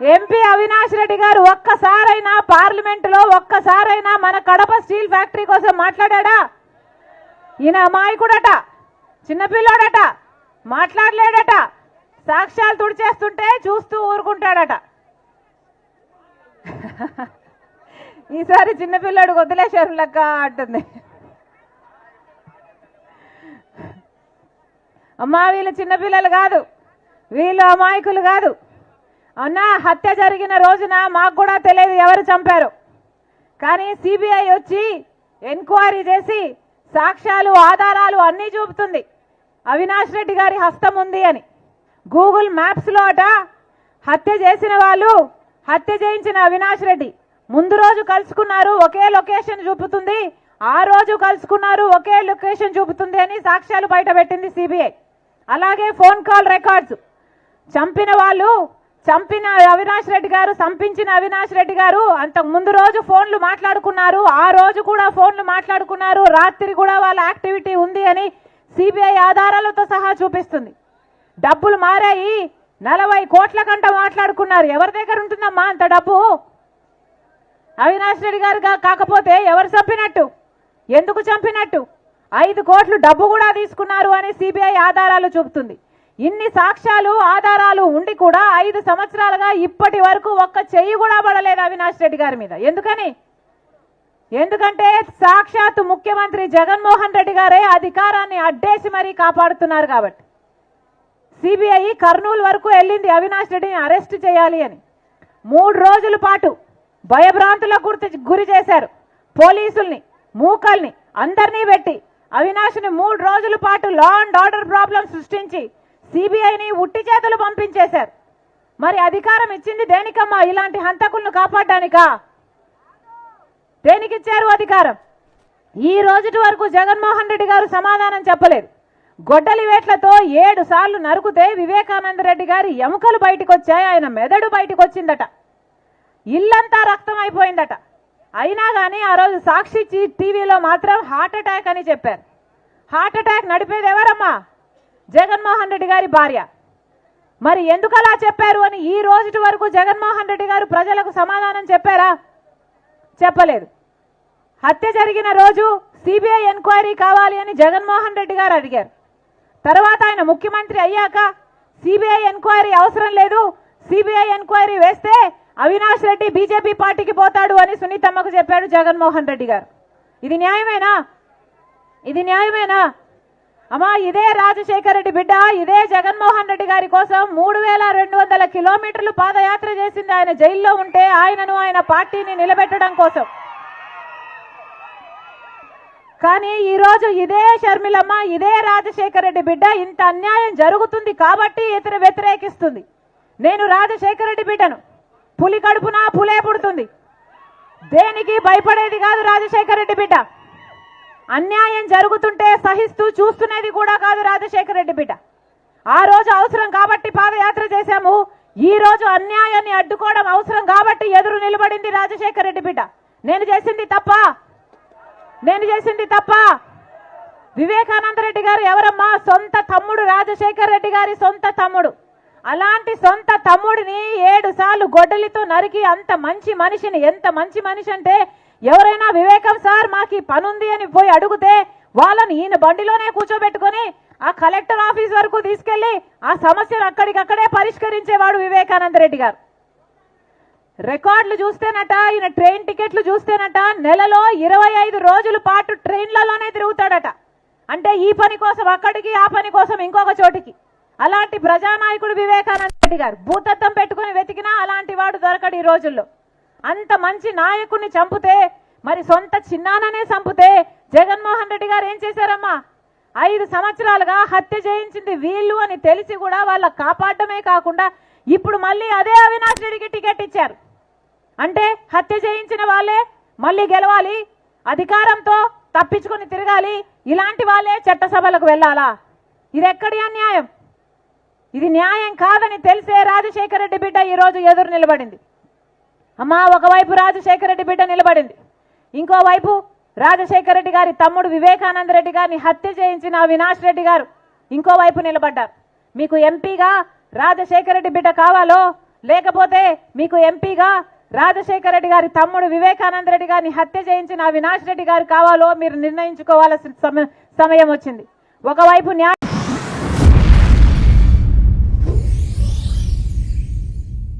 MP Avinash Reddy గారు ఒక్కసారైనా పార్లమెంటులో ఒక్కసారైనా మన కడప స్టీల్ ఫ్యాక్టరీ కోసం మాట్లాడా? ఈయన అమాయకుడట, చిన్నపిల్లోడట, మాట్లాడలేడట, సాక్ష్యాలు తుడిచేస్తుంటే చూస్తూ ఊరుకుంటాడట. ఈసారి చిన్నపిల్లాడు వదిలేశారు లెక్క అంటుంది. అమ్మా వీళ్ళు చిన్నపిల్లలు కాదు, వీళ్ళు అమాయకులు కాదు. అవునా, హత్య జరిగిన రోజున మాకు కూడా తెలియదు ఎవరు చంపారు. కానీ సిబిఐ వచ్చి ఎంక్వైరీ చేసి సాక్ష్యాలు ఆధారాలు అన్నీ చూపుతుంది అవినాష్ రెడ్డి గారి హస్తం ఉంది అని. గూగుల్ మ్యాప్స్లో అట హత్య చేసిన వాళ్ళు, హత్య చేయించిన అవినాష్ రెడ్డి ముందు రోజు కలుసుకున్నారు ఒకే లొకేషన్ చూపుతుంది, ఆ రోజు కలుసుకున్నారు ఒకే లొకేషన్ చూపుతుంది అని సాక్ష్యాలు బయట పెట్టింది సిబిఐ. అలాగే ఫోన్ కాల్ రికార్డ్స్, చంపిన వాళ్ళు, చంపిన అవినాష్ రెడ్డి గారు, సంపించిన అవినాష్ రెడ్డి గారు అంతకు ముందు రోజు ఫోన్లు మాట్లాడుకున్నారు, ఆ రోజు కూడా ఫోన్లు మాట్లాడుకున్నారు, రాత్రి కూడా వాళ్ళ యాక్టివిటీ ఉంది అని సిబిఐ ఆధారాలతో సహా చూపిస్తుంది. డబ్బులు మారాయి, 40 కోట్ల కంట మాట్లాడుకున్నారు. ఎవరి దగ్గర ఉంటుందమ్మా అంత డబ్బు? అవినాష్ రెడ్డి గారు కాకపోతే ఎవరు చంపినట్టు, ఎందుకు చంపినట్టు? 5 కోట్లు డబ్బు కూడా తీసుకున్నారు అని సిబిఐ ఆధారాలు చూపుతుంది. ఇన్ని సాక్ష్యాలు ఆధారాలు ఉండి కూడా 5 సంవత్సరాలుగా ఇప్పటి వరకు ఒక్క చెయ్యి కూడా పడలేదు అవినాష్ రెడ్డి గారి మీద. ఎందుకని? ఎందుకంటే సాక్షాత్తు ముఖ్యమంత్రి జగన్మోహన్ రెడ్డి గారే అధికారాన్ని అడ్డేసి మరీ కాపాడుతున్నారు కాబట్టి. సిబిఐ కర్నూలు వరకు వెళ్ళింది అవినాష్ రెడ్డిని అరెస్ట్ చేయాలి అని. 3 రోజుల పాటు భయభ్రాంతులకు గురి చేశారు. పోలీసుల్ని, మూకల్ని అందరినీ పెట్టి అవినాష్ని 3 రోజుల పాటు లా అండ్ ఆర్డర్ ప్రాబ్లం సృష్టించి సిబిఐని ఉట్టి చేతులు పంపించేశారు. మరి అధికారం ఇచ్చింది దేనికమ్మా? ఇలాంటి హంతకులను కాపాడడానికా? దేనికిచ్చారు అధికారం? ఈ రోజుటి వరకు జగన్మోహన్ రెడ్డి గారు సమాధానం చెప్పలేదు. గొడ్డలి వేట్లతో 7 సార్లు నరుకుతే వివేకానంద రెడ్డి గారి ఎముకలు బయటకు వచ్చాయి, ఆయన మెదడు బయటకు వచ్చిందట, ఇల్లంతా రక్తం అయిపోయిందట. అయినా కానీ ఆ రోజు సాక్షి టీవీలో మాత్రం హార్ట్ అటాక్ అని చెప్పారు. హార్ట్ అటాక్ నడిపేది ఎవరమ్మా? జగన్మోహన్ రెడ్డి గారి భార్య. మరి ఎందుకు అలా చెప్పారు అని ఈ రోజుటి వరకు జగన్మోహన్ రెడ్డి గారు ప్రజలకు సమాధానం చెప్పారా? చెప్పలేదు. హత్య జరిగిన రోజు సిబిఐ ఎంక్వైరీ కావాలి అని జగన్మోహన్ రెడ్డి గారు అడిగారు. తర్వాత ఆయన ముఖ్యమంత్రి అయ్యాక సిబిఐ ఎంక్వైరీ అవసరం లేదు, సిబిఐ ఎంక్వైరీ వేస్తే అవినాష్ రెడ్డి బీజేపీ పార్టీకి పోతాడు అని సునీతమ్మకు చెప్పాడు జగన్మోహన్ రెడ్డి గారు. ఇది న్యాయమేనా? ఇది న్యాయమేనా? అమ్మా, ఇదే రాజశేఖర రెడ్డి బిడ్డ, ఇదే జగన్మోహన్ రెడ్డి గారి కోసం 3200 కిలోమీటర్లు పాదయాత్ర చేసింది ఆయన జైల్లో ఉంటే, ఆయనను ఆయన పార్టీని నిలబెట్టడం కోసం. కానీ ఈరోజు ఇదే షర్మిలమ్మ, ఇదే రాజశేఖర రెడ్డి బిడ్డ ఇంత అన్యాయం జరుగుతుంది కాబట్టి వ్యతిరేకిస్తుంది. నేను రాజశేఖర రెడ్డి బిడ్డను, పులి కడుపున పులే పుడుతుంది, దేనికి భయపడేది కాదు రాజశేఖర రెడ్డి బిడ్డ. అన్యాయం జరుగుతుంటే సహిస్తూ చూస్తున్నది కూడా కాదు రాజశేఖర రెడ్డి బిడ్డ. ఆ రోజు అవసరం కాబట్టి పాదయాత్ర చేశాము, ఈ రోజు అన్యాయాన్ని అడ్డుకోవడం అవసరం కాబట్టి ఎదురు నిలబడింది రాజశేఖర రెడ్డి బిడ్డ. నేను చేసింది తప్ప? నేను చేసింది తప్ప? వివేకానంద రెడ్డి గారు ఎవరమ్మా? సొంత తమ్ముడు, రాజశేఖర రెడ్డి గారి సొంత తమ్ముడు. అలాంటి సొంత తమ్ముడిని 7 సార్లు గొడ్డలితో నరికి అంత మంచి మనిషిని, ఎంత మంచి మనిషి అంటే ఎవరైనా వివేకం సార్ మాకు పని ఉంది అని పోయి అడిగితే వాళ్ళని ఈయన బండిలోనే కూర్చోబెట్టుకొని ఆ కలెక్టర్ ఆఫీస్ వరకు తీసుకెళ్లి ఆ సమస్యను అక్కడికక్కడే పరిష్కరించేవాడు వివేకానంద రెడ్డి గారు. రికార్డులు చూస్తేనట, ఈయన ట్రైన్ టికెట్లు చూస్తేనట నెలలో 25 రోజుల పాటు ట్రైన్లలోనే తిరుగుతాడట. అంటే ఈ పని కోసం అక్కడికి, ఆ పని కోసం ఇంకొక చోటికి. అలాంటి ప్రజానాయకుడు వివేకానంద రెడ్డి గారు. భూతత్వం పెట్టుకుని వెతికినా అలాంటి వాడు దొరకడు ఈ రోజుల్లో. అంత మంచి నాయకుడిని చంపితే, మరి సొంత చిన్నాననే చంపితే జగన్మోహన్ రెడ్డి గారు ఏం చేశారమ్మా? 5 సంవత్సరాలుగా హత్య చేయించింది వీళ్ళు అని తెలిసి కూడా వాళ్ళ కాపాడమే కాకుండా ఇప్పుడు మళ్ళీ అదే అవినాష్ రెడ్డికి టికెట్ ఇచ్చారు. అంటే హత్య చేయించిన వాళ్ళే మళ్ళీ గెలవాలి, అధికారంతో తప్పించుకొని తిరగాలి, ఇలాంటి వాళ్ళే చట్టసభలకు వెళ్ళాలా? ఇది ఎక్కడి అన్యాయం? ఇది న్యాయం కాదని తెలిసే రాజశేఖర రెడ్డి బిడ్డ ఈరోజు ఎదురు నిలబడింది. అమ్మా, ఒకవైపు రాజశేఖర రెడ్డి బిడ్డ నిలబడింది, ఇంకోవైపు రాజశేఖర రెడ్డి గారి తమ్ముడు వివేకానంద రెడ్డి గారిని హత్య చేయించిన అవినాష్ రెడ్డి గారు ఇంకోవైపు నిలబడ్డారు. మీకు ఎంపీగా రాజశేఖర రెడ్డి బిడ్డ కావాలో లేకపోతే మీకు ఎంపీగా రాజశేఖర రెడ్డి గారి తమ్ముడు వివేకానంద రెడ్డి గారిని హత్య చేయించిన అవినాష్ రెడ్డి గారు కావాలో మీరు నిర్ణయించుకోవాల్సిన సమయం వచ్చింది. ఒకవైపు న్యాయ